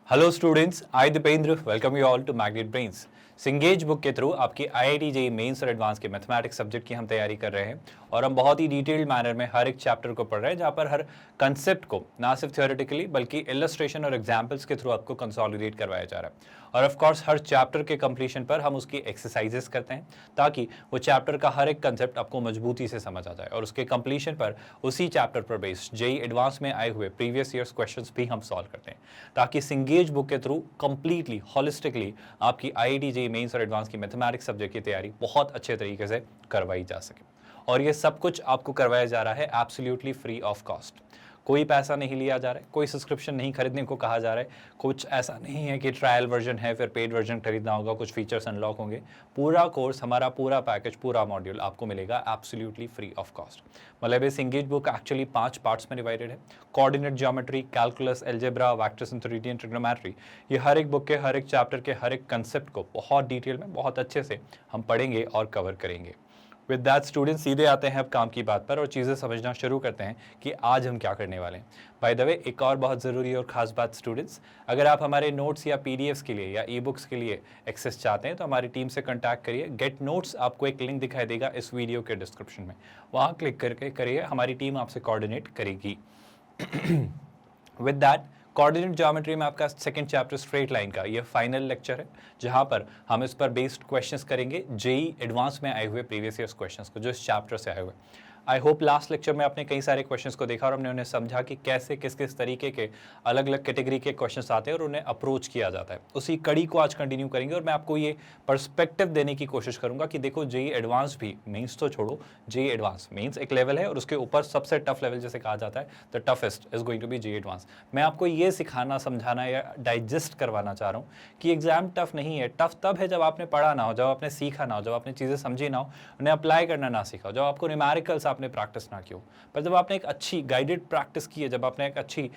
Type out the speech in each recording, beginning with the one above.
Hello students, I Dipendra welcome you all to Magnet Brains. Cengage book के through आपकी IIT JEE mains और advance के mathematics subject की हम तैयारी कर रहे हैं और हम बहुत ही डिटेल्ड मैनर में हर एक चैप्टर को पढ़ रहे हैं, जहां पर हर कंसेप्ट को ना सिर्फ थ्योरेटिकली बल्कि इलस्ट्रेशन और एग्जाम्पल्स के थ्रू आपको कंसोलिडेट करवाया जा रहा है। और ऑफ कोर्स हर चैप्टर के कंप्लीशन पर हम उसकी एक्सरसाइजेस करते हैं ताकि वो चैप्टर का हर एक कंसेप्ट आपको मजबूती से समझ आ जाए, और उसके कंप्लीशन पर उसी चैप्टर पर बेस्ड जेईई एडवांस में आए हुए प्रीवियस ईयर्स क्वेश्चंस भी हम सॉल्व करते हैं, ताकि सिंगेज बुक के थ्रू कंप्लीटली होलिस्टिकली आपकी आईआईटी जेईई मेंस और एडवांस की मैथमेटिक्स सब्जेक्ट की तैयारी बहुत अच्छे तरीके से करवाई जा सके। और ये सब कुछ आपको करवाया जा रहा है एब्सोल्युटली फ्री ऑफ कॉस्ट। कोई पैसा नहीं लिया जा रहा है, कोई सब्सक्रिप्शन नहीं खरीदने को कहा जा रहा है, कुछ ऐसा नहीं है कि ट्रायल वर्जन है फिर पेड वर्जन खरीदना होगा, कुछ फीचर्स अनलॉक होंगे। पूरा कोर्स, हमारा पूरा पैकेज, पूरा मॉड्यूल आपको मिलेगा एब्सोल्युटली फ्री ऑफ कॉस्ट। मतलब ये सिंगेज बुक एक्चुअली 5 पार्ट्स में डिवाइडेड है। Coordinate geometry, calculus, algebra, vector synthetic and trigonometry, ये हर एक बुक के हर एक चैप्टर के हर एक कंसेप्ट को बहुत डिटेल में, बहुत अच्छे से हम पढ़ेंगे और कवर करेंगे। विद दैट स्टूडेंट, सीधे आते हैं अब काम की बात पर और चीज़ें समझना शुरू करते हैं कि आज हम क्या करने वाले हैं। बाय द वे, एक और बहुत ज़रूरी और ख़ास बात स्टूडेंट्स, अगर आप हमारे नोट्स या पीडीएफ्स के लिए या ई बुक्स के लिए एक्सेस चाहते हैं तो हमारी टीम से कॉन्टैक्ट करिए। गेट नोट्स, आपको एक लिंक दिखाई देगा इस वीडियो के डिस्क्रिप्शन में, वहाँ क्लिक करके करिए, हमारी टीम आपसे कोऑर्डिनेट करेगी। विद दैट, कोऑर्डिनेट ज्योमेट्री में आपका सेकंड चैप्टर स्ट्रेट लाइन का ये फाइनल लेक्चर है, जहां पर हम इस पर बेस्ड क्वेश्चंस करेंगे जेईई एडवांस में आए हुए प्रीवियस ईयर्स क्वेश्चंस को, जो इस चैप्टर से आए हुए। आई होप लास्ट लेक्चर में आपने कई सारे क्वेश्चंस को देखा और हमने उन्हें समझा कि कैसे किस किस तरीके के अलग अलग कैटेगरी के क्वेश्चंस आते हैं और उन्हें अप्रोच किया जाता है। उसी कड़ी को आज कंटिन्यू करेंगे और मैं आपको ये पर्सपेक्टिव देने की कोशिश करूंगा कि देखो, जेईई एडवांस भी, मेंस तो छोड़ो, जेईई एडवांस, मेंस एक लेवल है और उसके ऊपर सबसे टफ लेवल जैसे कहा जाता है, the toughest is going to be JEE advance. मैं आपको ये सिखाना, समझाना या डाइजेस्ट करवाना चाह रहा हूँ कि एग्जाम टफ नहीं है। टफ तब है जब आपने पढ़ा ना हो, जब आपने सीखा ना हो, जब आपने चीज़ें समझी ना हो, उन्हें अप्लाई करना ना सीखा हो, जब आपको न्यूमेरिकल्स आपने प्रैक्टिस ना की हो। पर जब आपने एक अच्छी गाइडेड प्रैक्टिस की है, जब आपने एक अच्छी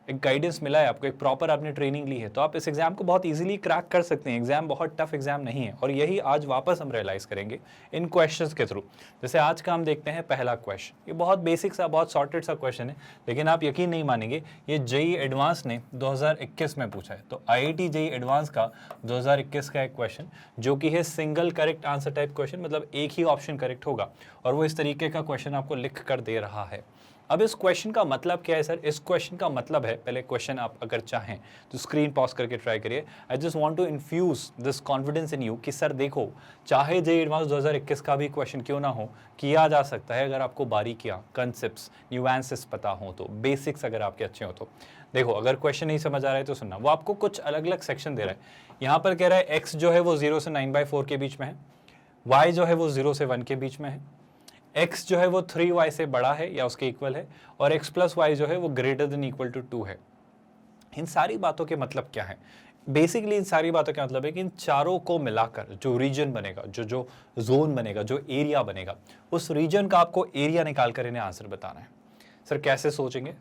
एक गाइडेंस मिला है आपको, एक प्रॉपर आपने ट्रेनिंग ली है, तो आप इस एग्जाम को बहुत इजीली क्रैक कर सकते हैं। एग्जाम बहुत टफ एग्जाम नहीं है और यही आज वापस हम रियलाइज करेंगे इन क्वेश्चंस के थ्रू। जैसे आज का हम देखते हैं पहला क्वेश्चन, ये बहुत बेसिक सा, बहुत सॉर्टेड सा क्वेश्चन है, लेकिन आप यकीन नहीं मानेंगे, ये जेईई एडवांस ने 2021 में पूछा है। तो आईआईटी जेईई एडवांस का 2021 का एक क्वेश्चन, जो कि है single correct answer type question, मतलब एक ही ऑप्शन करेक्ट होगा और वो इस तरीके का क्वेश्चन आपको लिख कर दे रहा है। अब इस क्वेश्चन का मतलब क्या है सर? इस क्वेश्चन का मतलब है, पहले क्वेश्चन आप अगर चाहें तो स्क्रीन पॉज करके ट्राई करिए। I just want to infuse this confidence in you कि सर देखो, चाहे जेईई एडवांस 2021 का भी क्वेश्चन क्यों ना हो, किया जा सकता है अगर आपको बारीकियां, कंसेप्ट्स, न्यूएंसेस पता हो तो, बेसिक्स अगर आपके अच्छे हो तो। देखो, अगर क्वेश्चन नहीं समझ आ रहा है तो सुनना, वो आपको कुछ अलग अलग सेक्शन दे रहा है। यहाँ पर कह रहा है एक्स जो है वो 0 से 9/4 के बीच में है, वाई जो है वो 0 से 1 के बीच में है, x जो है वो 3y से बड़ा है या उसके इक्वल है, और x प्लस वाई जो है वो ग्रेटर देन इक्वल टू 2 है। इन सारी बातों के मतलब क्या है? बेसिकली इन सारी बातों का मतलब है कि इन चारों को मिलाकर जो रीजन बनेगा, जो जोन बनेगा, जो एरिया बनेगा, उस रीजन का आपको एरिया निकाल कर इन्हें आंसर बताना है। सर कैसे सोचेंगे?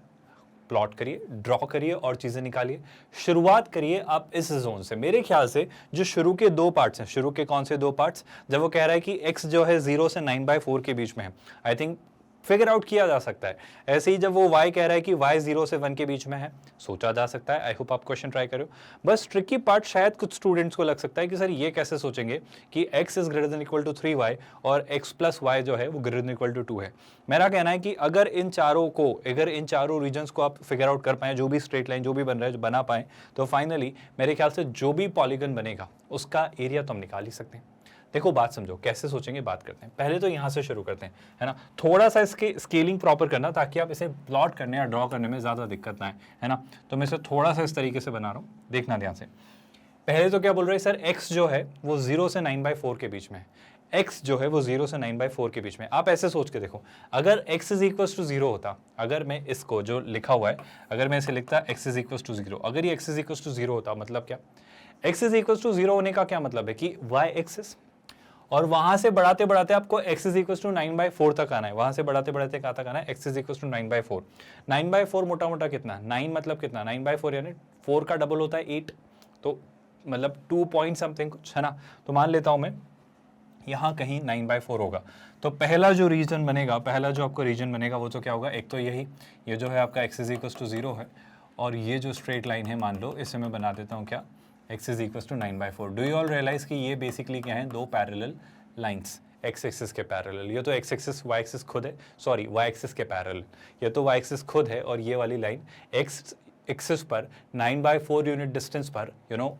प्लॉट करिए, ड्रॉ करिए और चीजें निकालिए। शुरुआत करिए आप इस जोन से। मेरे ख्याल से जो शुरू के 2 पार्ट्स हैं, शुरू के कौन से 2 पार्ट्स, जब वो कह रहा है कि x जो है 0 से 9/4 के बीच में है, आई थिंक फिगर आउट किया जा सकता है। ऐसे ही जब वो y कह रहा है कि y 0 से 1 के बीच में है, सोचा जा सकता है। आई होप आप क्वेश्चन ट्राई करो। बस ट्रिकी पार्ट शायद कुछ स्टूडेंट्स को लग सकता है कि सर ये कैसे सोचेंगे कि x is greater than equal to 3y और x प्लस वाई जो है वो ग्रेटर देन इक्वल टू 2 है। मेरा कहना है कि अगर इन चारों रीजन्स को आप फिगर आउट कर पाए, जो भी स्ट्रेट लाइन जो भी बन रहा है, जो बना पाए, तो फाइनली मेरे ख्याल से जो भी पॉलीगन बनेगा उसका एरिया तो हम निकाल ही सकते हैं। देखो, बात समझो, कैसे सोचेंगे बात करते हैं। पहले तो यहाँ से शुरू करते हैं, है ना। थोड़ा सा इसके स्केलिंग प्रॉपर करना ताकि आप इसे प्लॉट करने या ड्रॉ करने में ज़्यादा दिक्कत ना आए, है ना। तो मैं इसे थोड़ा सा इस तरीके से बना रहा हूँ, देखना ध्यान से। पहले तो क्या बोल रहे हैं सर, x जो है वो 0 से 9/4 के बीच में है। x जो है वो 0 से 9/4 के बीच में। आप ऐसे सोच के देखो, अगर x इज इक्वल टू 0 होता, अगर मैं इसको जो लिखा हुआ है, अगर मैं इसे लिखता x इज इक्वल टू 0, अगर ये x इज इक्वल टू 0 होता, मतलब क्या? x इज इक्वल टू 0 होने का क्या मतलब है कि y एक्सिस, और वहां से बढ़ाते बढ़ाते आपको x इज इक्वल टू 9/4 तक आना है। वहां से बढ़ाते बढ़ाते कहाँ तक आना है? x is equal to 9/4। 9/4 मोटा मोटा कितना? 9 मतलब कितना? 9/4 यानी 4 का डबल होता है 8, तो मतलब 2 पॉइंट समथिंग कुछ, है ना। तो मान लेता हूं मैं यहाँ कहीं 9/4 होगा। तो पहला जो रीजन बनेगा, पहला जो आपको रीजन बनेगा वो तो क्या होगा? एक तो यही, ये जो है आपका x इज इक्वल टू 0 है, और ये जो स्ट्रेट लाइन है मान लो इसे मैं बना देता हूँ क्या, x is equal to 9/4। Do you all realise कि ये बेसिकली क्या है, दो पैरेलल लाइंस x एक्सिस के पैरेलल। ये तो x एक्सिस y एक्सिस खुद है, सॉरी y एक्सिस के पैरेलल, ये तो y एक्सिस खुद है, और ये वाली लाइन x एक्सिस पर 9/4 यूनिट डिस्टेंस पर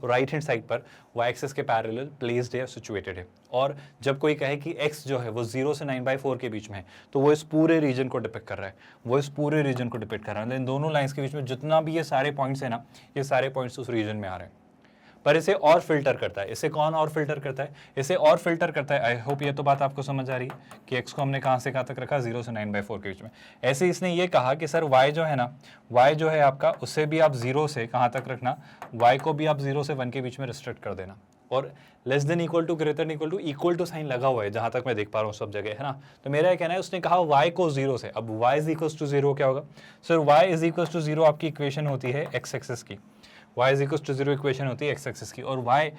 राइट हैंड साइड पर y एक्सिस के पैरेलल प्लेस्ड है, सिचुएटेड है। और जब कोई कहे कि x जो है वो 0 से 9/4 के बीच में है, तो वो इस पूरे रीजन को डिपिक्ट कर रहा है, वो इस पूरे रीजन को डिपिक्ट कर रहा है। इन दोनों लाइंस के बीच में जितना भी ये सारे पॉइंट्स है ना, ये सारे पॉइंट्स उस रीजन में आ रहे हैं। पर इसे और फिल्टर करता है, इसे कौन और फिल्टर करता है, इसे और फिल्टर करता है। आई होप ये तो बात आपको समझ आ रही है कि x को हमने कहाँ से कहाँ तक रखा, 0 से 9/4 के बीच में। ऐसे इसने ये कहा कि सर y जो है ना, y जो है आपका, उससे भी आप 0 से कहाँ तक रखना, y को भी आप 0 से 1 के बीच में रिस्ट्रिक्ट कर देना, और less than equal to, greater than equal to sign लगा हुआ है जहाँ तक मैं देख पा रहा हूँ सब जगह, है ना। तो मेरा ये कहना है, उसने कहा y को 0 से, अब y इज इक्वल टू 0 क्या होगा sir, y is equal to 0 आपकी इक्वेशन होती है x एक्सिस की, y is equal to 0 equation होती है x एक्सिस की, और y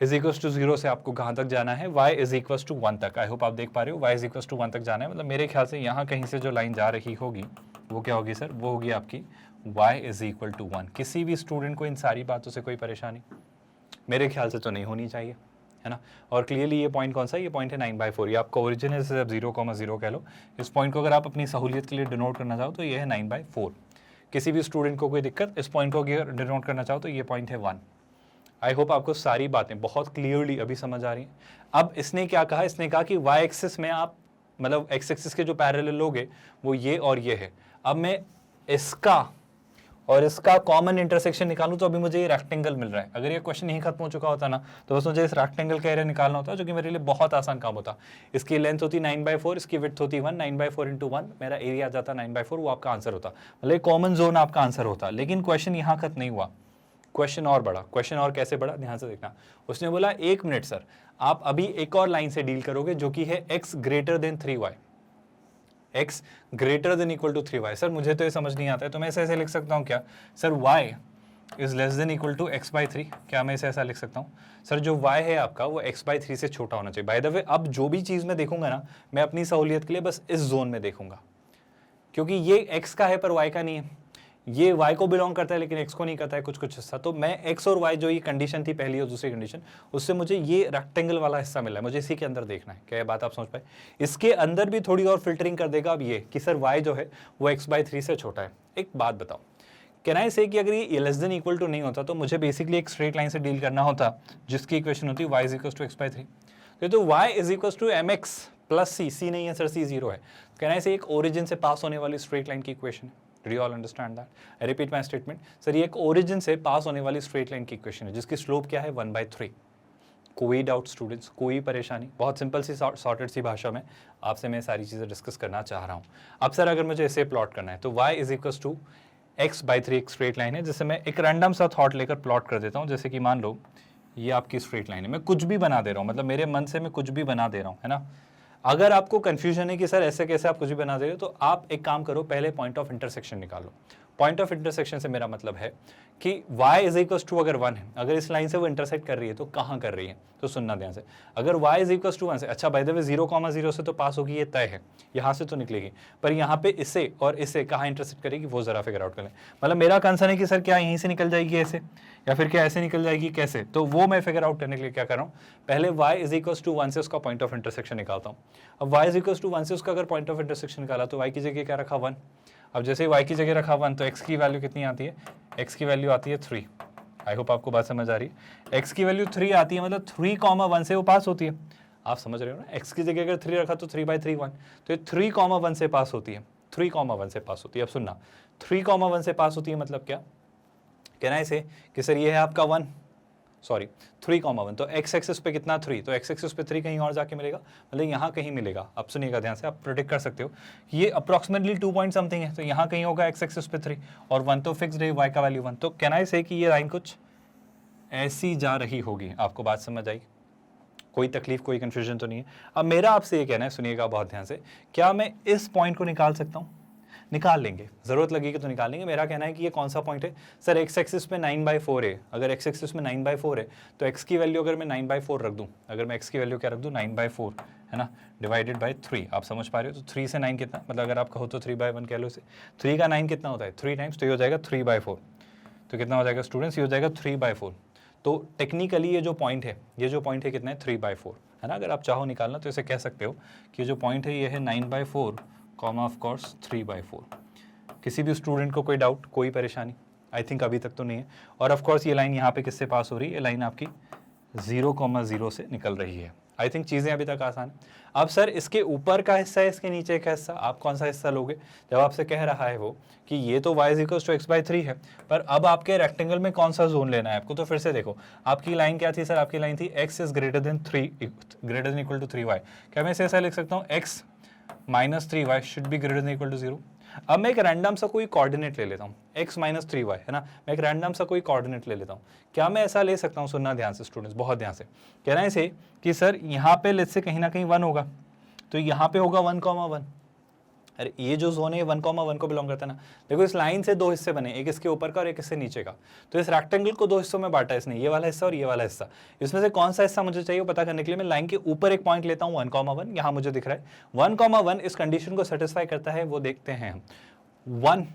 इज इक्वल टू 0 से आपको कहाँ तक जाना है, y इज इक्वल टू 1 तक। आई होप आप देख पा रहे हो, y इज इक्वल टू 1 तक जाना है, मतलब मेरे ख्याल से यहाँ कहीं से जो लाइन जा रही होगी वो क्या होगी सर, वो होगी आपकी y इज इक्वल टू 1। किसी भी स्टूडेंट को इन सारी बातों से कोई परेशानी मेरे ख्याल से तो नहीं होनी चाहिए, है ना। और क्लियरली ये पॉइंट कौन सा है, ये पॉइंट है 9/4, ये आपका ओरिजिन है, जैसे आप 0,0 कह लो। इस पॉइंट को अगर आप अपनी सहूलियत के लिए डिनोट करना चाहो तो ये है 9/4। किसी भी स्टूडेंट को कोई दिक्कत, इस पॉइंट को अगर डिनोट करना चाहो तो ये पॉइंट है 1। आई होप आपको सारी बातें बहुत क्लियरली अभी समझ आ रही हैं। अब इसने क्या कहा, इसने कहा कि y एक्सिस में आप, मतलब x एक्सिस के जो पैरेलल लोगे वो ये और ये है। अब मैं इसका और इसका कॉमन इंटरसेक्शन निकालूं तो अभी मुझे ये रेक्टेंगल मिल रहा है। अगर ये क्वेश्चन यहीं खत्म हो चुका होता ना, तो बस मुझे इस रेक्टेंगल का एरिया निकालना होता, जो कि मेरे लिए बहुत आसान काम होता। इसकी लेंथ होती 9/4, इसकी विड्थ होती 1, 9/4 इंटू 1, मेरा एरिया आ जाता 9/4, वो आपका आंसर होता, मतलब कॉमन जोन आपका आंसर होता। लेकिन क्वेश्चन यहाँ खत्म नहीं हुआ, क्वेश्चन और बढ़ा। क्वेश्चन और कैसे बढ़ा, ध्यान से देखना। उसने बोला 1 मिनट सर, आप अभी एक और लाइन से डील करोगे जो कि है x greater than 3y, x greater than equal to 3y। Sir मुझे तो ये समझ नहीं आता है, तो मैं ऐसे लिख सकता हूँ क्या sir, y is less than equal to x/3, क्या मैं इसे ऐसा लिख सकता हूँ सर, जो y है आपका वो x/3 से छोटा होना चाहिए। बाय द वे, अब जो भी चीज़ मैं देखूंगा ना, मैं अपनी सहूलियत के लिए बस इस जोन में देखूंगा, क्योंकि ये x का है पर y का नहीं है, ये y को बिलोंग करता है लेकिन x को नहीं करता है कुछ हिस्सा। तो मैं x और y, जो ये कंडीशन थी पहली और दूसरी कंडीशन, उससे मुझे ये रेक्टेंगल वाला हिस्सा मिला है, मुझे इसी के अंदर देखना है। क्या ये बात आप समझ पाए? इसके अंदर भी थोड़ी और फिल्टरिंग कर देगा अब ये कि सर y जो है वो x/3 से छोटा है। एक बात बताओ, कैन आई से कि अगर ये लेस देन इक्वल टू नहीं होता तो मुझे बेसिकली एक स्ट्रेट लाइन से डील करना होता जिसकी इक्वेशन होती y is equal to x/3। तो y is equal to mx plus c नहीं है सर, c 0 है। कैन आई से एक ओरिजिन से पास होने वाली स्ट्रेट लाइन की इक्वेशन है। Do you all understand that? I repeat my statement. Sir ये एक ओरिजिन से पास होने वाली स्ट्रेट लाइन की इक्वेशन है जिसकी स्लोप क्या है, 1/3। कोई डाउट स्टूडेंट्स, कोई परेशानी? बहुत सिंपल सी सॉर्टेड सी भाषा में आपसे मैं सारी चीज़ें डिस्कस करना चाह रहा हूँ। अब सर अगर मुझे इसे प्लॉट करना है तो y is equal to x/3 एक स्ट्रेट लाइन है, जिससे मैं एक रैंडम सा थॉट लेकर प्लॉट कर देता हूँ। जैसे कि मान लो ये आपकी स्ट्रेट लाइन है, मैं कुछ भी बना दे रहा हूँ, मतलब मेरे मन से मैं कुछ भी बना दे रहा हूँ, है ना। अगर आपको कंफ्यूजन है कि सर ऐसे कैसे आप कुछ भी बना दे रहे हो, तो आप एक काम करो, पहले पॉइंट ऑफ इंटरसेक्शन निकालो। पॉइंट ऑफ इंटरसेक्शन से मेरा मतलब है कि y इज इक्वल टू अगर 1 है, अगर इस लाइन से वो इंटरसेक्ट कर रही है तो कहाँ कर रही है, तो सुनना ध्यान से। अगर y इज इक्वल टू 1 से, अच्छा बाय द वे 0,0 से तो पास होगी, ये तय है, यहाँ से तो निकलेगी, पर यहाँ पे इसे और इसे कहाँ इंटरसेक्ट करेगी वो जरा फिगर आउट कर लें। मतलब मेरा कंसर्न है कि सर क्या यहीं से निकल जाएगी ऐसे, या फिर क्या ऐसे निकल जाएगी, कैसे, तो वो मैं फिगर आउट करने के लिए क्या कर रहा हूँ, पहले y इज इक्वल टू 1 से उसका पॉइंट ऑफ इंटरसेक्शन निकालता हूँ। अब y इज इक्वल टू 1 से उसका अगर पॉइंट ऑफ इंटरसेक्शन निकाला तो y की जगह क्या रखा, 1। अब जैसे y की जगह रखा 1 तो x की वैल्यू कितनी आती है, x की वैल्यू आती है 3। आई होप आपको बात समझ आ रही है। x की वैल्यू 3 आती है, मतलब 3,1 से वो पास होती है। आप समझ रहे हो ना, x की जगह अगर 3 रखा तो 3/3 1, तो ये 3,1 से पास होती है, 3,1 से पास होती है। अब सुनना, 3,1 से पास होती है मतलब क्या, कहना है इसे कि सर ये है आपका 1, सॉरी 3,1, तो x एक्सिस पे कितना 3, तो x एक्सिस पे 3 कहीं और जाके मिलेगा, मतलब यहाँ कहीं मिलेगा। अब सुनिएगा ध्यान से, आप प्रेडिक्ट कर सकते हो ये अप्रॉक्सीमेटली 2 पॉइंट समथिंग है, तो यहाँ कहीं होगा x एक्सिस पे 3 और 1 तो फिक्स्ड है, y का वैल्यू 1। तो कैन आई से कि ये लाइन कुछ ऐसी जा रही होगी। आपको बात समझ आई? कोई तकलीफ, कोई कंफ्यूजन तो नहीं है? अब मेरा आपसे ये कहना है, सुनिएगा बहुत ध्यान से, क्या मैं इस पॉइंट को निकाल सकता हूँ? निकाल लेंगे, जरूरत लगेगी तो निकाल लेंगे। मेरा कहना है कि ये कौन सा पॉइंट है सर, एक्स एक्सिस पे 9/4 है, अगर एक्स एक्सिस में 9/4 है तो एक्स की वैल्यू अगर मैं 9/4 रख दूं, अगर मैं एक्स की वैल्यू क्या रख दूं 9/4 है ना, डिवाइडेड बाय 3, आप समझ पा रहे हो। तो 3 से 9 कितना, मतलब अगर आप कहो तो 3/1 कह लो इसे, 3 का 9 कितना होता है 3 टाइम्स, तो ये हो जाएगा 3/4। तो कितना हो जाएगा स्टूडेंट्स, ये हो जाएगा 3/4। तो टेक्निकली ये जो पॉइंट है, ये जो पॉइंट है कितना है 3/4 है ना। अगर आप चाहो निकालना तो इसे कह सकते हो कि जो पॉइंट है ये है 9/4 कॉमा ऑफ कोर्स 3/4। किसी भी स्टूडेंट को कोई डाउट, कोई परेशानी? आई थिंक अभी तक तो नहीं है। और ऑफ कोर्स ये लाइन यहाँ पे किससे पास हो रही है, ये लाइन आपकी 0,0 से निकल रही है। आई थिंक चीज़ें अभी तक आसान है। अब सर इसके ऊपर का हिस्सा है, इसके नीचे का हिस्सा, आप कौन सा हिस्सा लोगे? जब आपसे कह रहा है वो कि ये तो y = x/3 है, पर अब आपके रेक्टेंगल में कौन सा जोन लेना है आपको, तो फिर से देखो आपकी लाइन क्या थी सर, आपकी लाइन थी x > 3y। क्या मैं इसे ऐसा लिख सकता हूँ, x - 3y शुड बी > 0। अब मैं एक रैंडम सा कोई कोऑर्डिनेट ले लेता हूँ, x - 3y है ना, मैं एक रैंडम सा कोई कोऑर्डिनेट ले लेता हूँ। क्या मैं ऐसा ले सकता हूँ, सुनना ध्यान से स्टूडेंट्स, बहुत ध्यान से। कहना है इसे कि सर यहाँ पे लेट्स से कहीं ना कहीं 1 होगा, तो यहाँ पे होगा 1,1। अरे ये जो जोन है 1,1 को बिलोंग करता है ना। देखो इस लाइन से 2 हिस्से बने, एक इसके ऊपर का और एक इससे नीचे का। तो इस रेक्टेंगल को 2 हिस्सों में बांटा है इसने, ये वाला हिस्सा और ये वाला हिस्सा। इसमें से कौन सा हिस्सा मुझे चाहिए वो पता करने के लिए मैं लाइन के ऊपर एक पॉइंट लेता हूँ 1,1, यहाँ मुझे दिख रहा है 1,1 इस कंडीशन को सेटिस्फाई करता है, वो देखते हैं हम। 1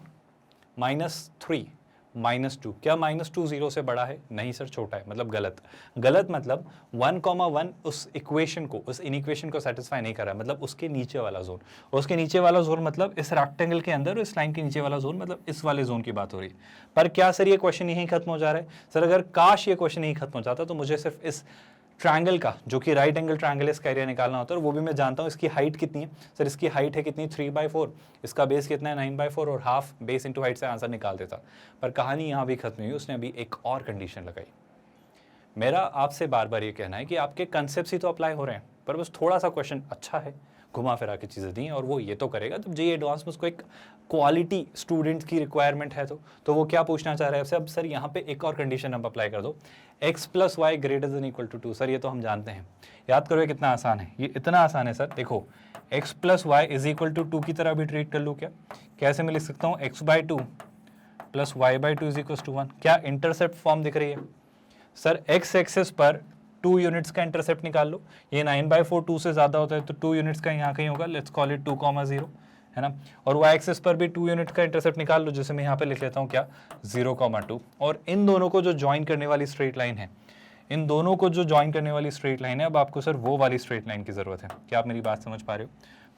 - 3 - 2, क्या -2 0 से बड़ा है? नहीं सर, छोटा है, मतलब गलत। गलत मतलब 1,1 उस इक्वेशन को, उस इनइक्वेशन को सेटिस्फाई नहीं कर रहा है, मतलब उसके नीचे वाला जोन। उसके नीचे वाला जोन मतलब इस रेक्टेंगल के अंदर, इस लाइन के नीचे वाला जोन, मतलब इस वाले जोन की बात हो रही है। पर क्या सर ये क्वेश्चन यहीं खत्म हो जा रहा है? सर अगर काश ये क्वेश्चन यहीं खत्म हो जाता तो मुझे सिर्फ इस ट्रायंगल का, जो कि राइट एंगल ट्रायंगल है, इसका एरिया निकालना होता है, और वो भी मैं जानता हूँ इसकी हाइट कितनी है। सर इसकी हाइट है कितनी, 3/4, इसका बेस कितना है 9/4, और हाफ बेस इंटू हाइट से आंसर निकाल देता। पर कहानी यहाँ भी खत्म हुई, उसने अभी एक और कंडीशन लगाई। मेरा आपसे बार बार ये कहना है कि आपके कंसेप्ट ही तो अप्लाई हो रहे हैं, पर बस थोड़ा सा क्वेश्चन अच्छा है, घुमा फिरा के चीज़ें दी हैं, और वो ये तो करेगा जब जेईई एडवांस में उसको एक क्वालिटी स्टूडेंट की रिक्वायरमेंट है। तो वो क्या पूछना चाह रहा है आपसे, अब सर यहाँ पे एक और कंडीशन अब अप्लाई कर दो, x + y > 2। सर ये तो हम जानते हैं, याद करो ये कितना आसान है, ये इतना आसान है सर। देखो x + y = 2 की तरह भी ट्रीट कर लूँ क्या? कैसे मैं लिख सकता हूँ, x/2 + y/2 = 1। क्या इंटरसेप्ट फॉर्म दिख रही है सर? x एक्सिस पर 2 यूनिट्स का इंटरसेप्ट निकाल लो, ये 9/4 2 से ज़्यादा होता है, तो 2 यूनिट्स का यहाँ कहीं होगा, लेट्स कॉल इट 2,0 है ना। और y एक्सिस पर भी 2 यूनिट का इंटरसेप्ट निकाल लो, जैसे मैं यहाँ पे लिख लेता हूँ क्या, 0,2। और इन दोनों को जो ज्वाइन करने वाली स्ट्रेट लाइन है, इन दोनों को जो ज्वाइन करने वाली स्ट्रेट लाइन है, अब आपको सर वो वाली स्ट्रेट लाइन की ज़रूरत है। क्या आप मेरी बात समझ पा रहे हो?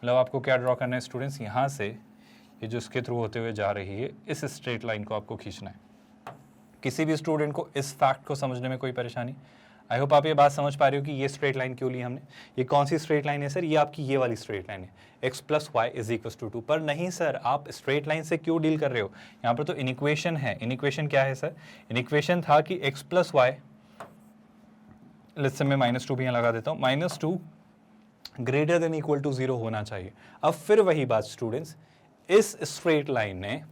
मतलब आपको क्या ड्रॉ करना है स्टूडेंट्स, यहाँ से ये जो इसके थ्रू होते हुए जा रही है, इस स्ट्रेट लाइन को आपको खींचना है। किसी भी स्टूडेंट को इस फैक्ट को समझने में कोई परेशानी? आई होप आप ये बात समझ पा रहे हो कि ये स्ट्रेट लाइन क्यों ली हमने। ये कौन सी स्ट्रेट लाइन है सर? ये आपकी ये वाली स्ट्रेट लाइन है, x + y = 2। पर नहीं सर, आप स्ट्रेट लाइन से क्यों डील कर रहे हो? यहाँ पर तो इनइक्वेशन है। इनइक्वेशन क्या है सर? इनइक्वेशन था कि x + y, लेट्स से मैं -2 भी यहाँ लगा देता हूँ, -2 > 0 होना चाहिए। अब फिर वही बात स्टूडेंट्स, इस स्ट्रेट लाइन ने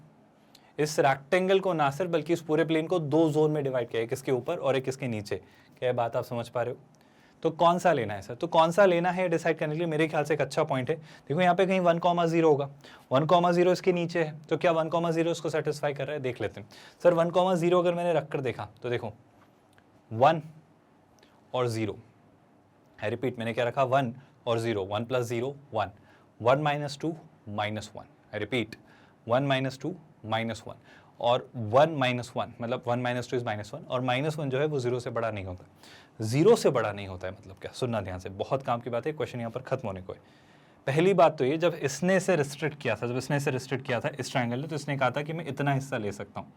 इस रेक्टेंगल को ना सिर्फ बल्कि इस पूरे प्लेन को 2 जोन में डिवाइड किया, एक इसके ऊपर और एक इसके नीचे। क्या बात आप समझ पा रहे हो? तो कौन सा लेना है सर? तो कौन सा लेना है डिसाइड करने के लिए मेरे ख्याल से एक अच्छा पॉइंट है, देखो यहाँ पे कहीं 1,0 होगा, 1,0 इसके नीचे है, तो क्या 1,0 इसको सेटिस्फाई कर रहा है? देख लेते हैं सर। 1,0 अगर मैंने रख कर देखा तो देखो 1 और 0, आई रिपीट, मैंने क्या रखा, 1 और 0, 1 + 0 1, 1 - 2 -1, आई रिपीट 1 - 2 -1, और 1 - 1 मतलब 1 - 2 इज -1, और -1 जो है वो 0 से बड़ा नहीं होता। 0 से बड़ा नहीं होता है मतलब क्या? सुनना ध्यान से, बहुत काम की बात है, क्वेश्चन यहाँ पर खत्म होने को है। पहली बात तो ये, जब इसने इसे रिस्ट्रिक्ट किया था, जब इसने इसे रिस्ट्रिक्ट किया था इस ट्रायंगल ने, तो इसने कहा था कि मैं इतना हिस्सा ले सकता हूँ।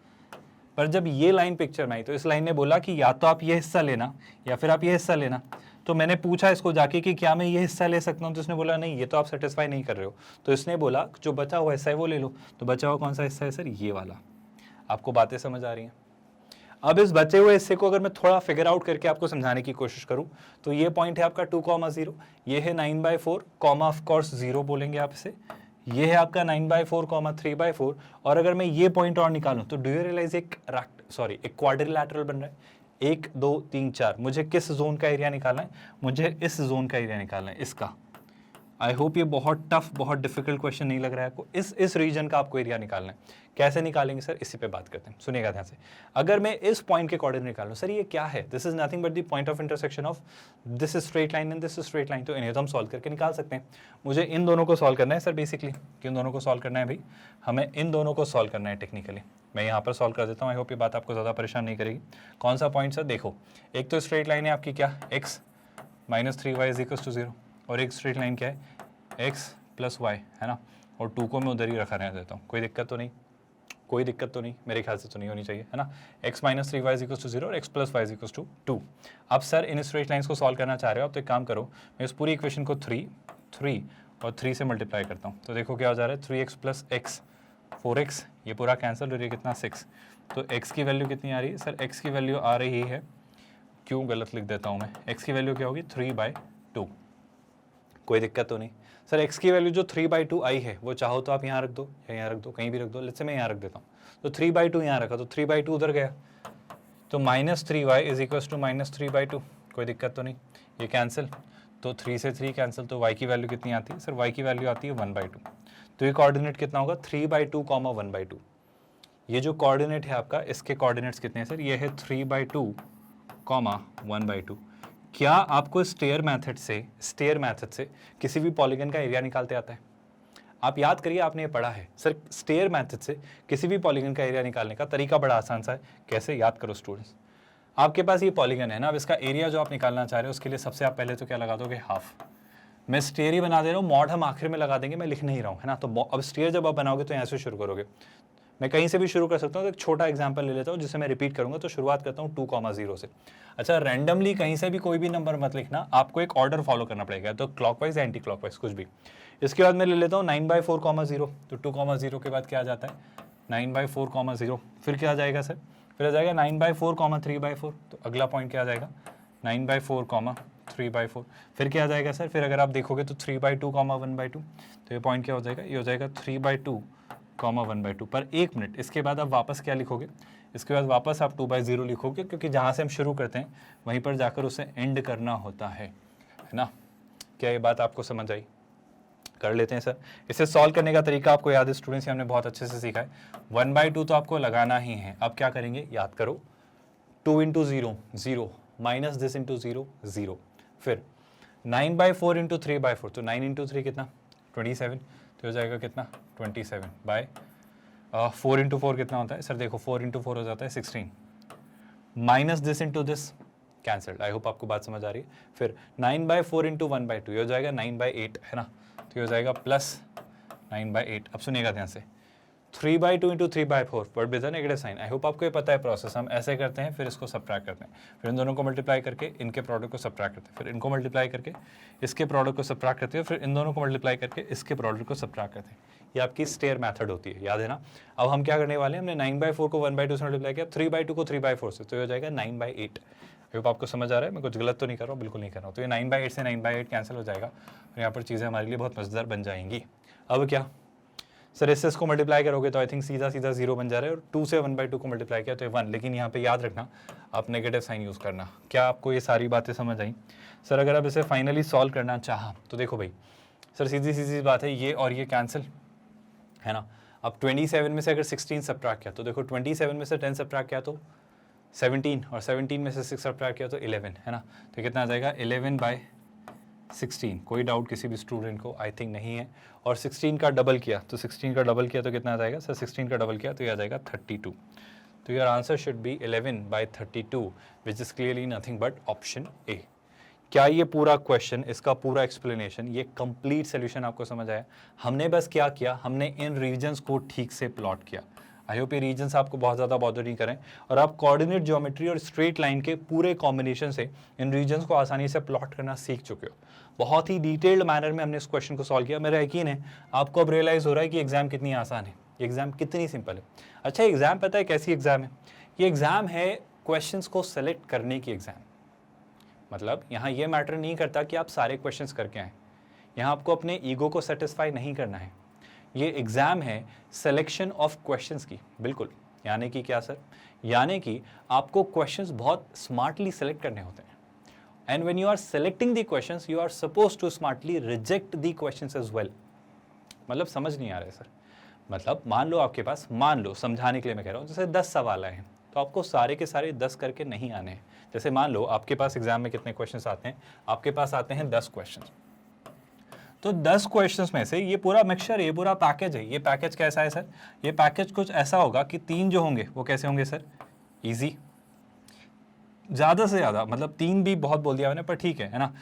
पर जब ये लाइन पिक्चर में आई तो इस लाइन ने बोला कि या तो आप ये हिस्सा लेना या फिर आप ये हिस्सा लेना। तो मैंने पूछा इसको जाके कि क्या मैं ये हिस्सा ले सकता हूँ, तो इसने बोला नहीं, ये तो आप सेटिस्फाई नहीं कर रहे हो। तो इसने बोला जो बचा हुआ हिस्सा है वो ले लो। तो बचा हुआ कौन सा हिस्सा है सर? ये वाला। आपको बातें समझ आ रही हैं? अब इस बचे हुए हिस्से को अगर मैं थोड़ा फिगर आउट करके आपको समझाने की कोशिश करूं, तो ये पॉइंट है आपका 2,0, ये है 9/4 कॉमा ऑफ कोर्स 0 बोलेंगे आप इसे, ये है आपका 9/4 कॉमा 3/4। और अगर मैं ये पॉइंट और निकालूं तो डू यू रियलाइज एक क्वाड्रिलैटरल बन रहा है, 1 2 3 4। मुझे किस जोन का एरिया निकालना है? मुझे इस जोन का एरिया निकालना है, इसका। आई होप ये बहुत टफ, बहुत डिफिकल्ट क्वेश्चन नहीं लग रहा है आपको। इस रीजन का आपको एरिया निकालना है। कैसे निकालेंगे सर, इसी पे बात करते हैं, सुनिएगा ध्यान से। अगर मैं इस पॉइंट के कोऑर्डिनेट निकालूं, सर ये क्या है, this is nothing but the point of intersection of this is straight line and this is straight line, तो इन्हें तो हम सॉल्व करके निकाल सकते हैं। मुझे इन दोनों को सॉल्व करना है सर, बेसिकली किन दोनों को सॉल्व करना है भाई, हमें इन दोनों को सॉल्व करना है टेक्निकली। मैं यहाँ पर सॉल्व कर देता हूँ, आई होप ये बात आपको ज़्यादा परेशान नहीं करेगी। कौन सा पॉइंट सर, देखो एक तो स्ट्रेट लाइन है आपकी क्या, x minus 3y is equal to 0, और एक स्ट्रेट लाइन क्या है, x प्लस वाई, है ना, और 2 को मैं उधर ही रखा रहने देता हूँ। कोई दिक्कत तो नहीं, कोई दिक्कत तो नहीं, मेरे ख्याल से तो नहीं होनी चाहिए, है ना। x minus 3y is equal to 0 और x plus Y is equal to 2। अब सर इन स्ट्रेट लाइन्स को सॉल्व करना चाह रहे हो आप, तो एक काम करो, मैं इस पूरी इक्वेशन को 3 और 3 से मल्टीप्लाई करता हूँ, तो देखो क्या हो जा रहा है, 3x प्लस x 4x, ये पूरा कैंसिल हो रही है, कितना 6, तो x की वैल्यू कितनी आ रही है सर, x की वैल्यू आ रही है, क्यों गलत लिख देता हूँ मैं, x की वैल्यू क्या होगी 3/2। कोई दिक्कत तो नहीं सर, x की वैल्यू जो 3/2 आई है वो चाहो तो आप यहाँ रख दो या यहाँ रख दो, कहीं भी रख दो, लेट्स से मैं यहाँ रख देता हूँ, तो 3/2 यहाँ रखा तो 3/2 उधर गया, तो -3y इज इक्वल टू -3/2। कोई दिक्कत तो नहीं, ये कैंसिल, तो 3 से 3 कैंसिल, तो y की वैल्यू कितनी आती है सर, y की वैल्यू आती है 1/2। तो ये कोऑर्डिनेट कितना होगा 3/2, 1/2। ये जो कोऑर्डिनेट है आपका, इसके कोऑर्डिनेट्स कितने हैं सर, ये है 3/2, 1/2। क्या आपको स्टेयर मेथड से किसी भी पॉलीगन का एरिया निकालते आता है? आप याद करिए, आपने ये पढ़ा है सर, स्टेयर मेथड से किसी भी पॉलीगन का एरिया निकालने का तरीका बड़ा आसान सा है। कैसे, याद करो स्टूडेंट्स, आपके पास ये पॉलीगन है ना, अब इसका एरिया जो आप निकालना चाह रहे हो उसके लिए सबसे आप पहले तो क्या लगा दोगे, हाफ। मैं स्टेयर ही बना दे रहा हूँ, मॉड हम आखिर में लगा देंगे, मैं लिख नहीं रहा हूँ, है ना। तो अब स्टेयर जब आप बनाओगे तो यहाँ से शुरू करोगे, मैं कहीं से भी शुरू कर सकता हूँ। तो एक छोटा एग्जांपल ले लेता हूँ जिसे मैं रिपीट करूंगा, तो शुरुआत करता हूँ 2,0 से। अच्छा, रैंडमली कहीं से भी कोई भी नंबर मत लिखना, आपको एक ऑर्डर फॉलो करना पड़ेगा, तो क्लॉकवाइज या एंटी क्लॉकवाइज कुछ भी। इसके बाद मैं ले लेता हूँ 9/4,0, तो 2,0 के बाद क्या आ जाता है 9/4,0, फिर क्या आ जाएगा सर, फिर आ जाएगा 9/4, 3/4, तो अगला पॉइंट क्या आ जाएगा 9/4, 3/4, फिर क्या आ जाएगा सर, फिर अगर आप देखोगे तो 3/2, 1/2, तो ये पॉइंट क्या हो जाएगा, ये हो जाएगा 3/2, 1/2। पर एक मिनट, इसके बाद आप वापस क्या लिखोगे, इसके बाद वापस आप 2/0 लिखोगे, क्योंकि जहाँ से हम शुरू करते हैं वहीं पर जाकर उसे एंड करना होता है ना। क्या ये बात आपको समझ आई? कर लेते हैं सर। इसे सॉल्व करने का तरीका आपको याद है स्टूडेंट्स, हमने बहुत अच्छे से सीखा है। 1/2 तो आपको लगाना ही है। अब क्या करेंगे, याद करो, 2 × 0 0, माइनस दिस इंटू 0 0, फिर 9/4 × 3/4, तो 9 × 3 कितना 27, तो हो जाएगा कितना 27/4 × 4 कितना होता है सर, देखो 4 × 4 हो जाता है 16, minus this into this, cancelled. I hope आपको बात समझ आ रही है। फिर 9/4 × 1/2, ये हो जाएगा 9/8, है ना, तो ये हो जाएगा प्लस 9/8। अब सुनिएगा ध्यान से, 3/2 × 3/4, but with negative sign. I hope आपको ये पता है प्रोसेस, हम ऐसे करते हैं, फिर इसको सब्ट्रैक्ट करते हैं, फिर इन दोनों को मल्टीप्लाई करके इनके प्रोडक्ट को सब्ट्रैक्ट करते हैं, फिर इनको मल्टीप्लाई करके इसके प्रोडक्ट को सब्ट्रैक्ट करते हैं, फिर इन दोनों को मल्टीप्लाई करके इसके प्रोडक्ट को सब्ट्रैक्ट करते हैं। ये आपकी स्टेयर मेथड होती है, याद है ना। अब हम क्या करने वाले हैं, हमने 9/4 को 1/2 से मल्टीप्लाई किया, 3/2 को 3/4 से, तो ये हो जाएगा 9/8। आई होप आपको समझ आ रहा है, मैं कुछ गलत तो नहीं कर रहा हूँ, बिल्कुल नहीं कर रहा हूँ। तो ये 9/8 से 9/8 कैंसिल हो जाएगा, और यहाँ पर चीज़ें हमारे लिए बहुत मज़ेदार बन जाएंगी। अब क्या सर, इससे इसको मल्टीप्लाई करोगे तो आई थिंक सीधा 0 बन जा रहा है, और 2 से 1/2 को मल्टीप्लाई किया तो ये 1, लेकिन यहाँ पे याद रखना आप नेगेटिव साइन यूज़ करना। क्या आपको ये सारी बातें समझ आई सर? अगर आप इसे फाइनली सॉल्व करना चाहा तो देखो भाई सर, सीधी बात है, ये और ये कैंसिल, है ना। अब 27 में से अगर 16 सब्ट्रैक्ट किया तो देखो 27 में से 10 सब्ट्रैक्ट किया तो 17, और 17 में से 6 सब्ट्रैक्ट किया तो 11, है ना। तो कितना आ जाएगा 11/16। कोई डाउट किसी भी स्टूडेंट को आई थिंक नहीं है। और 16 का डबल किया तो 16 का डबल किया तो कितना आ जाएगा सर, 16 का डबल किया तो ये आ जाएगा 32। तो your answer should be 11/32, which is clearly nothing but option A. क्या ये पूरा क्वेश्चन, इसका पूरा एक्सप्लेनेशन, ये कंप्लीट सोल्यूशन आपको समझ आया? हमने बस क्या किया, हमने इन रीजन्स को ठीक से प्लॉट किया। आई होप ये रीजन्स आपको बहुत ज़्यादा बॉदर नहीं करें, और आप कोऑर्डिनेट ज्योमेट्री और स्ट्रेट लाइन के पूरे कॉम्बिनेशन से इन रीजन्स को आसानी से प्लॉट करना सीख चुके हो। बहुत ही डिटेल्ड मैनर में हमने इस क्वेश्चन को सॉल्व किया। मेरा यकीन है आपको अब रियलाइज़ हो रहा है कि एग्जाम कितनी आसान है, एग्जाम कितनी सिंपल है। अच्छा, एग्जाम पता है कैसी एग्जाम है? ये एग्जाम है क्वेश्चंस को सेलेक्ट करने की एग्जाम। मतलब यहाँ ये मैटर नहीं करता कि आप सारे क्वेश्चंस करके आएँ, यहाँ आपको अपने ईगो को सेटिस्फाई नहीं करना है। ये एग्ज़ाम है सिलेक्शन ऑफ क्वेश्चंस की, बिल्कुल। यानी कि क्या सर? यानी कि आपको क्वेश्चंस बहुत स्मार्टली सेलेक्ट करने होते हैं, and when you are selecting the questions you are suppose to smartly reject the questions as well. मतलब समझ नहीं आ रहा है सर, मतलब मान लो आपके पास, मान लो समझाने के लिए मैं कह रहा हूँ, जैसे 10 सवाल आए हैं तो आपको सारे के सारे 10 करके नहीं आने हैं। जैसे मान लो आपके पास एग्जाम में कितने क्वेश्चंस आते हैं, आपके पास आते हैं 10 क्वेश्चंस, तो 10 क्वेश्चंस में से ये पूरा मिक्सचर, ये पूरा पैकेज है। ये पैकेज कैसा है सर, ये पैकेज कुछ ऐसा होगा कि 3 जो होंगे वो कैसे होंगे सर, इजी, ज़्यादा से ज़्यादा, मतलब 3 भी बहुत बोल दिया मैंने पर ठीक है ना।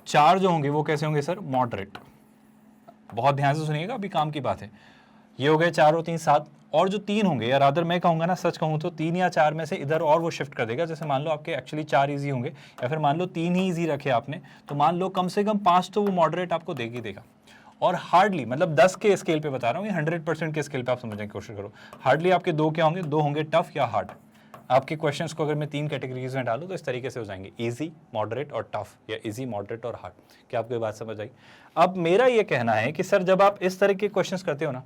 4 जो होंगे वो कैसे होंगे सर, मॉडरेट। बहुत ध्यान से सुनिएगा, अभी काम की बात है। ये हो गए 4 और 3 7, और जो 3 होंगे, या रादर मैं कहूँगा ना, सच कहूँ तो 3 या 4 में से इधर और वो शिफ्ट कर देगा। जैसे मान लो आपके एक्चुअली 4 इजी होंगे, या फिर मान लो 3 ही इजी रखे आपने, तो मान लो कम से कम 5 तो वो मॉडरेट आपको देगी देगा। और हार्डली, मतलब 10 के स्केल पे बता रहा हूँ, ये 100% के स्केल पे आप समझने की कोशिश करो, हार्डली आपके 2 क्या होंगे, 2 होंगे टफ या हार्ड। आपके क्वेश्चंस को अगर मैं 3 कैटेगरीज में डालूं तो इस तरीके से हो जाएंगे, इजी, मॉडरेट और टफ, या इजी, मॉडरेट और हार्ड। क्या आपको ये बात समझ आई? अब मेरा ये कहना है कि सर जब आप इस तरह के क्वेश्चंस करते हो ना,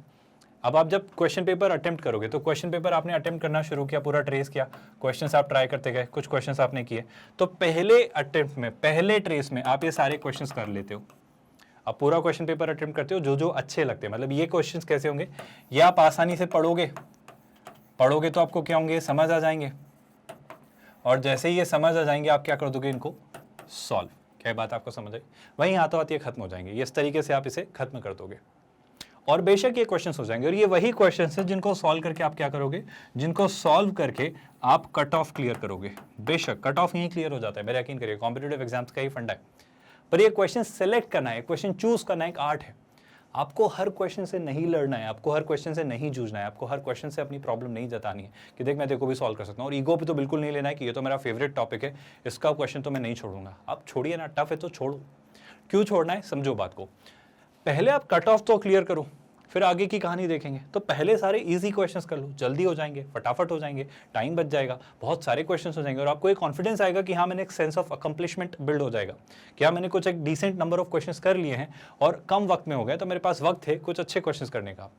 अब आप जब क्वेश्चन पेपर अटेम्प्ट करोगे, तो क्वेश्चन पेपर आपने अटेम्प्ट करना शुरू किया, पूरा ट्रेस किया, क्वेश्चंस आप ट्राई करते गए, कुछ क्वेश्चंस आपने किए, तो पहले अटेम्प्ट में, पहले ट्रेस में आप ये सारे क्वेश्चंस कर लेते हो। आप पूरा क्वेश्चन पेपर अटेम्प्ट करते हो, जो जो अच्छे लगते हैं, मतलब ये क्वेश्चंस कैसे होंगे, ये आप आसानी से पढ़ोगे तो आपको क्या होंगे, समझ आ जाएंगे, और जैसे ही ये समझ आ जाएंगे आप क्या कर दोगे, इनको सॉल्व। क्या बात आपको समझ आई? वहीं हाथों हाथ ये खत्म हो जाएंगे, इस तरीके से आप इसे खत्म कर दोगे, और बेशक ये क्वेश्चंस हो जाएंगे। और ये वही क्वेश्चंस हैं जिनको सॉल्व करके आप क्या करोगे, जिनको सॉल्व करके आप कट ऑफ क्लियर करोगे। बेशक कट ऑफ यहीं क्लियर हो जाता है, मेरा यकीन करिए, कॉम्पिटिटिव एग्जाम्स का ही फंडा है। पर ये क्वेश्चन सेलेक्ट करना है, क्वेश्चन चूज करना एक आर्ट है। आपको हर क्वेश्चन से नहीं लड़ना है, आपको हर क्वेश्चन से नहीं जूझना है, आपको हर क्वेश्चन से अपनी प्रॉब्लम नहीं जतानी है कि देख मैं देखो भी सॉल्व कर सकता हूँ। और ईगो पे तो बिल्कुल नहीं लेना है कि ये तो मेरा फेवरेट टॉपिक है, इसका क्वेश्चन तो मैं नहीं छोड़ूंगा। आप छोड़िए ना, टफ है तो छोड़ो। क्यों छोड़ना है, समझो बात को। पहले आप कट ऑफ तो क्लियर करो, फिर आगे की कहानी देखेंगे। तो पहले सारे इजी क्वेश्चंस कर लो, जल्दी हो जाएंगे, फटाफट हो जाएंगे, टाइम बच जाएगा, बहुत सारे क्वेश्चंस हो जाएंगे, और आपको एक कॉन्फिडेंस आएगा कि हाँ मैंने एक सेंस ऑफ अकम्पलिशमेंट बिल्ड हो जाएगा कि हाँ मैंने कुछ एक डिसेंट नंबर ऑफ क्वेश्चंस कर लिए हैं और कम वक्त में हो गए, तो मेरे पास वक्त है कुछ अच्छे क्वेश्चंस करने का।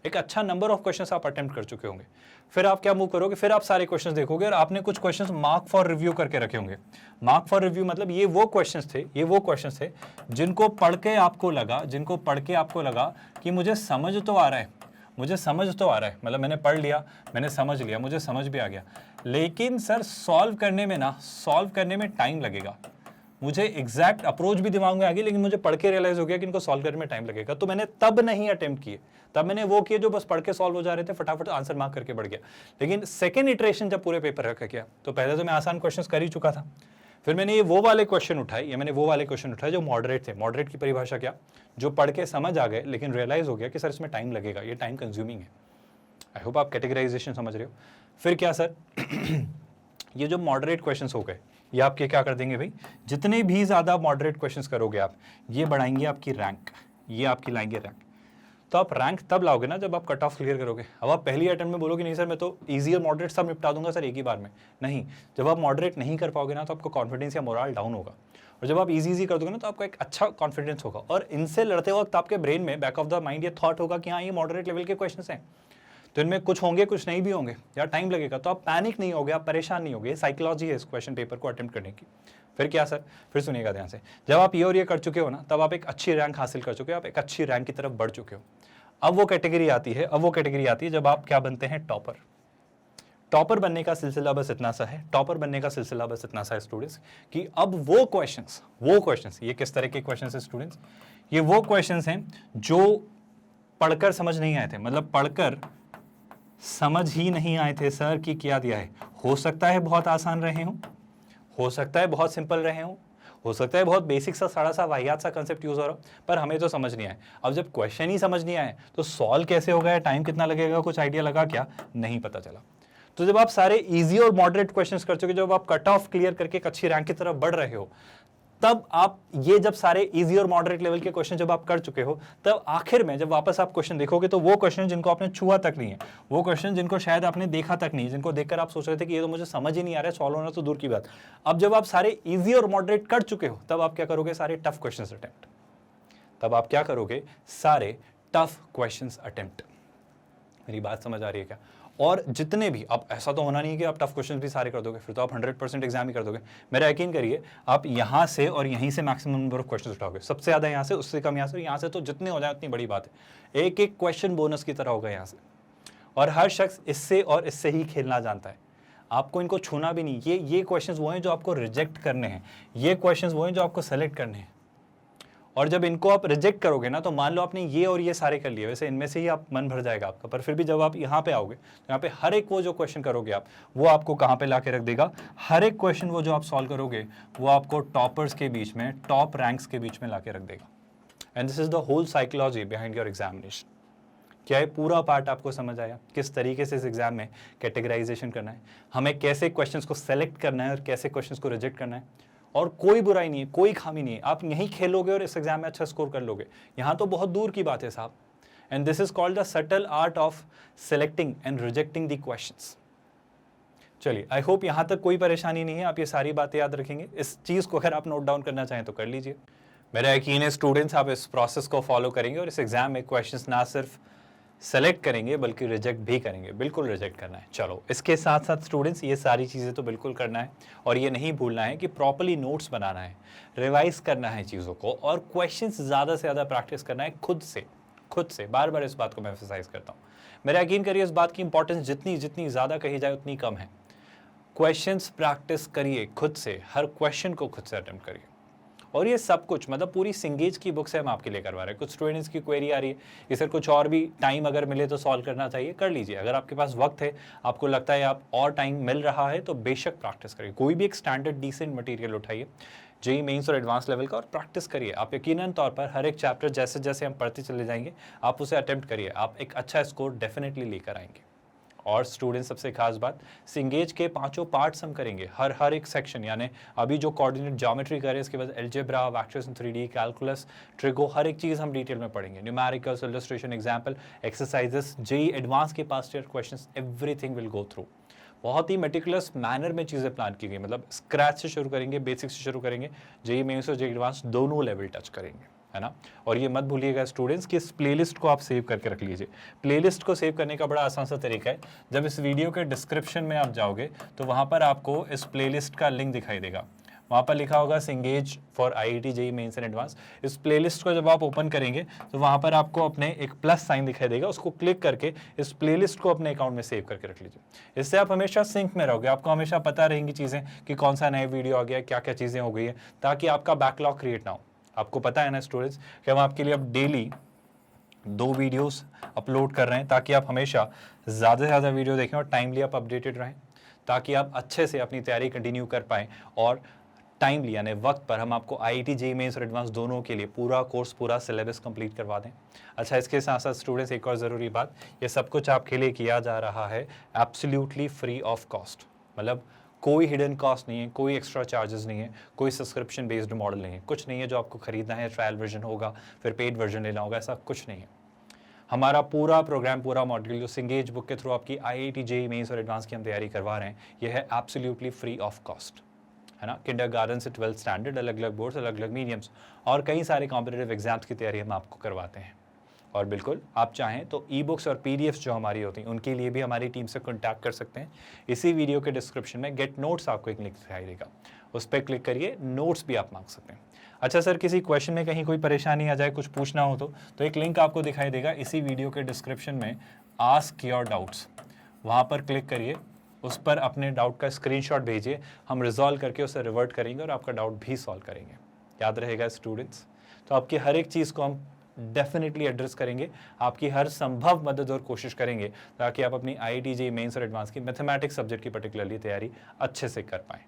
एक अच्छा नंबर ऑफ क्वेश्चंस आप अटेम्प्ट कर चुके होंगे। फिर आप क्या मूव करोगे, फिर आप सारे क्वेश्चंस देखोगे और आपने कुछ क्वेश्चंस मार्क फॉर रिव्यू करके रखे होंगे। मार्क फॉर रिव्यू मतलब ये वो क्वेश्चंस थे जिनको पढ़ के आपको लगा कि मुझे समझ तो आ रहा है, मतलब मैंने पढ़ लिया, मैंने समझ लिया, मुझे समझ भी आ गया, लेकिन सर सॉल्व करने में टाइम लगेगा। मुझे एग्जैक्ट अप्रोच भी दिमाग में आ गई, लेकिन मुझे पढ़ के रियलाइज हो गया कि इनको सॉल्व करने में टाइम लगेगा। तो मैंने तब नहीं अटेम्प्ट किए, तब मैंने वो किए जो बस पढ़ के सॉल्व हो जा रहे थे, फटाफट आंसर मार्क करके बढ़ गया। लेकिन सेकंड इटरेशन जब पूरे पेपर रखा गया, तो पहले तो मैं आसान क्वेश्चंस कर ही चुका था, फिर मैंने वो वाले क्वेश्चन उठाए जो मॉडरेट थे। मॉडरेट की परिभाषा क्या, जो पढ़ के समझ आ गए लेकिन रियलाइज हो गया कि सर इसमें टाइम लगेगा, ये टाइम कंज्यूमिंग है। आई होप आप कैटेगराइजेशन समझ रहे हो। फिर क्या सर ये जो मॉडरेट क्वेश्चंस हो गए, ये आपके क्या कर देंगे भाई, जितने भी ज्यादा मॉडरेट क्वेश्चंस करोगे आप, ये बढ़ाएंगे आपकी रैंक, ये आपकी लाएंगे रैंक। तो आप रैंक तब लाओगे ना जब आप कट ऑफ क्लियर करोगे। अब आप पहली अटेम्प्ट में बोलोगे नहीं सर मैं तो इजी और मॉडरेट सब निपटा दूंगा सर एक ही बार में, नहीं। जब आप मॉडरेट नहीं कर पाओगे ना तो आपको कॉन्फिडेंस या मोरल डाउन होगा, और जब आप इजी कर दोगे ना तो आपको एक अच्छा कॉन्फिडेंस होगा, और इनसे लड़ते वक्त आपके ब्रेन में बैक ऑफ द माइंड ये थॉट होगा कि हाँ ये मॉडरेट लेवल के क्वेश्चन हैं, तो इनमें कुछ होंगे कुछ नहीं भी होंगे, या टाइम लगेगा। तो आप पैनिक नहीं होगे, आप परेशान नहीं होगे। साइकोलॉजी है इस क्वेश्चन पेपर को अटेम्प्ट करने की। फिर क्या सर, फिर सुनिएगा ध्यान से, जब आप ये और ये कर चुके हो ना, तब आप एक अच्छी रैंक हासिल कर चुके हो, आप एक अच्छी रैंक की तरफ बढ़ चुके हो। अब वो कैटेगरी आती है जब आप क्या बनते हैं, टॉपर बनने का सिलसिला बस इतना सा है स्टूडेंट्स, कि अब वो क्वेश्चंस ये किस तरह के क्वेश्चंस है स्टूडेंट्स, ये वो क्वेश्चंस हैं जो पढ़कर समझ नहीं आए थे, मतलब पढ़कर समझ ही नहीं आए थे सर कि क्या दिया है। हो सकता है बहुत आसान रहे हों, हो सकता है बहुत सिंपल रहे हों, हो सकता है बहुत बेसिक सा साड़ा सा वाहियात सा कंसेप्ट यूज हो रहा, पर हमें तो समझ नहीं आया। अब जब क्वेश्चन ही समझ नहीं आए तो सॉल्व कैसे होगा, टाइम कितना लगेगा, कुछ आइडिया लगा क्या, नहीं पता चला। तो जब आप सारे इजी और मॉडरेट क्वेश्चंस कर चुके, जब आप कट ऑफ क्लियर करके एक अच्छी रैंक की तरफ बढ़ रहे हो, तब आप ये जब सारे इजी और मॉडरेट लेवल के क्वेश्चन जब आप कर चुके हो, तब आखिर में जब वापस आप क्वेश्चन देखोगे तो वो क्वेश्चन जिनको आपने छुआ तक नहीं है, वो क्वेश्चन जिनको शायद आपने देखा तक नहीं, जिनको देखकर आप सोच रहे थे कि ये तो मुझे समझ ही नहीं आ रहा है, सॉल्व होना तो दूर की बात, अब जब आप सारे इजी और मॉडरेट कर चुके हो, तब आप क्या करोगे, सारे टफ क्वेश्चन अटेम्प्ट। मेरी बात समझ आ रही है क्या? और जितने भी, अब ऐसा तो होना नहीं है कि आप टफ क्वेश्चन भी सारे कर दोगे, फिर तो आप 100% एग्जाम ही कर दोगे। मेरा यकीन करिए, आप यहाँ से और यहीं से मैक्सिमम नंबर ऑफ क्वेश्चन उठाओगे, सबसे ज़्यादा यहाँ से, उससे कम यहाँ से तो जितने हो जाए उतनी बड़ी बात है। एक एक क्वेश्चन बोनस की तरह होगा यहाँ से, और हर शख्स इससे और इससे ही खेलना जानता है। आपको इनको छूना भी नहीं। ये क्वेश्चंस वो हैं जो आपको रिजेक्ट करने हैं, ये क्वेश्चंस वो हैं जो आपको सेलेक्ट करने हैं। और जब इनको आप रिजेक्ट करोगे ना, तो मान लो आपने ये और ये सारे कर लिए, वैसे इनमें से ही आप मन भर जाएगा आपका, पर फिर भी जब आप यहाँ पे आओगे तो यहाँ पे हर एक वो जो क्वेश्चन करोगे आप, वो आपको कहाँ पे ला के रख देगा, हर एक क्वेश्चन वो जो आप सॉल्व करोगे वो आपको टॉपर्स के बीच में, टॉप रैंक्स के बीच में ला के रख देगा। And this is the whole psychology behind your examination. क्या ये पूरा पार्ट आपको समझ आया, किस तरीके से इस एग्जाम में कैटेगराइजेशन करना है, हमें कैसे क्वेश्चंस को सेलेक्ट करना है और कैसे क्वेश्चंस को रिजेक्ट करना है। और कोई बुराई नहीं है, कोई खामी नहीं है, आप यहीं खेलोगे और इस एग्जाम में अच्छा स्कोर कर लोगे। यहाँ तो बहुत दूर की बात है साहब। And this is called the subtle art of selecting and rejecting the questions. चलिए, आई होप यहाँ तक कोई परेशानी नहीं है, आप ये सारी बातें याद रखेंगे। इस चीज़ को अगर आप नोट डाउन करना चाहें तो कर लीजिए। मेरा यकीन है स्टूडेंट्स आप इस प्रोसेस को फॉलो करेंगे और इस एग्जाम में क्वेश्चंस ना सिर्फ सेलेक्ट करेंगे बल्कि रिजेक्ट भी करेंगे। बिल्कुल रिजेक्ट करना है। चलो, इसके साथ साथ स्टूडेंट्स ये सारी चीज़ें तो बिल्कुल करना है, और ये नहीं भूलना है कि प्रॉपर्ली नोट्स बनाना है, रिवाइज करना है चीज़ों को, और क्वेश्चंस ज़्यादा से ज़्यादा प्रैक्टिस करना है खुद से। बार बार इस बात को मैं एम्फसाइज करता हूँ। मेरा यकीन करिए, इस बात की इंपॉर्टेंस जितनी ज़्यादा कही जाए उतनी कम है। क्वेश्चंस प्रैक्टिस करिए खुद से, हर क्वेश्चन को खुद से अटेम्प्ट करिए। और ये सब कुछ मतलब पूरी सिंगेज की बुक से हम आपके लिए करवा रहे हैं। कुछ स्टूडेंट्स की क्वेरी आ रही है कि सर कुछ और भी टाइम अगर मिले तो सॉल्व करना चाहिए, कर लीजिए। अगर आपके पास वक्त है, आपको लगता है आप और टाइम मिल रहा है, तो बेशक प्रैक्टिस करिए। कोई भी एक स्टैंडर्ड डिसेंट मटेरियल उठाइए जेईई मेंस और एडवांस लेवल का, और प्रैक्टिस करिए। आप यकीनन तौर पर हर एक चैप्टर जैसे जैसे हम पढ़ते चले जाएंगे, आप उसे अटेम्प्ट करिए, आप एक अच्छा स्कोर डेफिनेटली लेकर आएंगे। और स्टूडेंट, सबसे खास बात, सिंगेज के 5 पार्ट्स हम करेंगे, हर एक सेक्शन, यानी अभी जो कोऑर्डिनेट ज्योमेट्री करें, इसके बाद algebra, vectors in 3D, calculus, trigo, हर एक चीज़ हम डिटेल में पढ़ेंगे। Numericals, illustration, example, exercises, JEE advance के past year questions, everything will go through. बहुत ही मेटिकुलस मैनर में चीज़ें प्लान की गई, मतलब स्क्रैच से शुरू करेंगे, बेसिक से शुरू करेंगे, जेईई मेंस और जेईई एडवांस दोनों लेवल टच करेंगे, है ना। और ये मत भूलिएगा स्टूडेंट्स कि इस प्लेलिस्ट को आप सेव करके रख लीजिए। प्लेलिस्ट को सेव करने का बड़ा आसान सा तरीका है, जब इस वीडियो के डिस्क्रिप्शन में आप जाओगे तो वहाँ पर आपको इस प्लेलिस्ट का लिंक दिखाई देगा, वहाँ पर लिखा होगा signage for IIT JEE mains and advance. इस प्लेलिस्ट को जब आप ओपन करेंगे तो वहाँ पर आपको अपने एक प्लस साइन दिखाई देगा, उसको क्लिक करके इस प्लेलिस्ट को अपने अकाउंट में सेव करके रख लीजिए। इससे आप हमेशा सिंक में रहोगे, आपको हमेशा पता रहेंगी चीज़ें कि कौन सा नया वीडियो आ गया, क्या क्या चीज़ें हो गई है, ताकि आपका बैकलॉग क्रिएट ना हो। आपको पता है ना स्टूडेंट्स कि हम आपके लिए अब डेली 2 वीडियोस अपलोड कर रहे हैं, ताकि आप हमेशा ज़्यादा से ज़्यादा वीडियो देखें और टाइमली आप अपडेटेड रहें, ताकि आप अच्छे से अपनी तैयारी कंटिन्यू कर पाएँ, और टाइमली यानी वक्त पर हम आपको आईआईटी जेईई मेंस और एडवांस दोनों के लिए पूरा कोर्स, पूरा सिलेबस कंप्लीट करवा दें। अच्छा, इसके साथ साथ स्टूडेंट्स एक और ज़रूरी बात, ये सब कुछ आपके लिए किया जा रहा है एब्सोल्युटली फ्री ऑफ कॉस्ट, मतलब कोई हिडन कॉस्ट नहीं है, कोई एक्स्ट्रा चार्जेस नहीं है, कोई सब्सक्रिप्शन बेस्ड मॉडल नहीं है, कुछ नहीं है जो आपको खरीदना है, ट्रायल वर्जन होगा फिर पेड वर्जन लेना होगा, ऐसा कुछ नहीं है। हमारा पूरा प्रोग्राम, पूरा मॉड्यूल जो सिंगेज बुक के थ्रू आपकी आईआईटी जेईई मेंस और एडवांस की हम तैयारी करवा रहे हैं, ये है एब्सोल्युटली फ्री ऑफ कॉस्ट, है ना। किंडरगार्टन से 12th स्टैंडर्ड, अलग अलग बोर्ड्स, अलग अलग मीडियम्स, और कई सारे कॉम्पिटिटिव एग्जाम्स की तैयारी हम आपको करवाते हैं। और बिल्कुल आप चाहें तो ई बुक्स और पीडीएफ्स जो हमारी होती हैं उनके लिए भी हमारी टीम से कॉन्टैक्ट कर सकते हैं। इसी वीडियो के डिस्क्रिप्शन में गेट नोट्स आपको एक लिंक दिखाई देगा, उस पर क्लिक करिए, नोट्स भी आप मांग सकते हैं। अच्छा सर, किसी क्वेश्चन में कहीं कोई परेशानी आ जाए, कुछ पूछना हो तो एक लिंक आपको दिखाई देगा इसी वीडियो के डिस्क्रिप्शन में, आस्क योर डाउट्स, वहाँ पर क्लिक करिए, उस पर अपने डाउट का स्क्रीनशॉट भेजिए, हम रिजॉल्व करके उसे रिवर्ट करेंगे और आपका डाउट भी सॉल्व करेंगे। याद रहेगा स्टूडेंट्स, तो आपकी हर एक चीज़ को हम डेफिनेटली एड्रेस करेंगे, आपकी हर संभव मदद और कोशिश करेंगे ताकि आप अपनी आईआईटी जेईई मेंस और एडवांस की मैथमेटिक्स सब्जेक्ट की पर्टिकुलरली तैयारी अच्छे से कर पाएँ।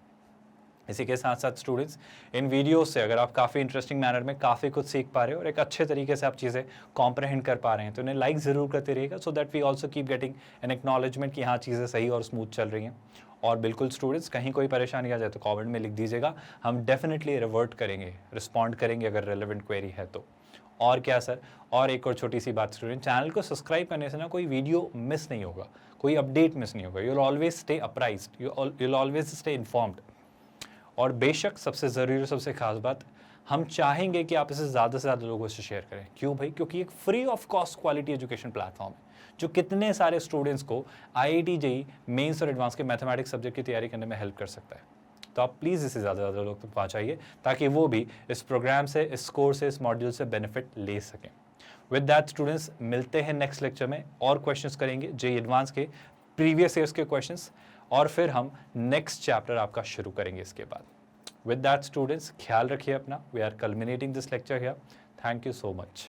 इसी के साथ साथ स्टूडेंट्स, इन वीडियोस से अगर आप काफ़ी इंटरेस्टिंग मैनर में काफ़ी कुछ सीख पा रहे हो और एक अच्छे तरीके से आप चीज़ें कॉम्प्रहेंड कर पा रहे हैं, तो इन्हें लाइक ज़रूर करते रहिएगा, so that we also keep getting an acknowledgement कि हाँ चीज़ें सही और स्मूथ चल रही हैं। और बिल्कुल स्टूडेंट्स, कहीं कोई परेशानी आ जाए तो कमेंट में लिख दीजिएगा, हम डेफिनेटली रिवर्ट करेंगे, रिस्पॉन्ड करेंगे अगर रेलिवेंट क्वेरी है तो। और क्या सर, और एक और छोटी सी बात स्टूडेंट, चैनल को सब्सक्राइब करने से ना कोई वीडियो मिस नहीं होगा, कोई अपडेट मिस नहीं होगा, you will always stay apprised, you will always stay informed. और बेशक सबसे ज़रूरी और सबसे खास बात, हम चाहेंगे कि आप इसे ज़्यादा से ज़्यादा लोगों से शेयर करें। क्यों भाई? क्योंकि एक free of cost quality education platform है जो कितने सारे स्टूडेंट्स को IIT JEE मेंस और एडवांस के मैथमेटिक्स सब्जेक्ट की तैयारी करने में हेल्प कर सकता है। तो आप प्लीज़ इसे ज़्यादा से ज़्यादा लोग तक पहुँचाइए ताकि वो भी इस प्रोग्राम से, इस कोर्स से, इस मॉड्यूल से बेनिफिट ले सकें। विद दैट स्टूडेंट्स, मिलते हैं नेक्स्ट लेक्चर में और क्वेश्चंस करेंगे JEE एडवांस के प्रीवियस ईयर्स के क्वेश्चंस, और फिर हम नेक्स्ट चैप्टर आपका शुरू करेंगे इसके बाद। विद दैट स्टूडेंट्स, ख्याल रखिए अपना। We are culminating this lecture here. Thank you so much.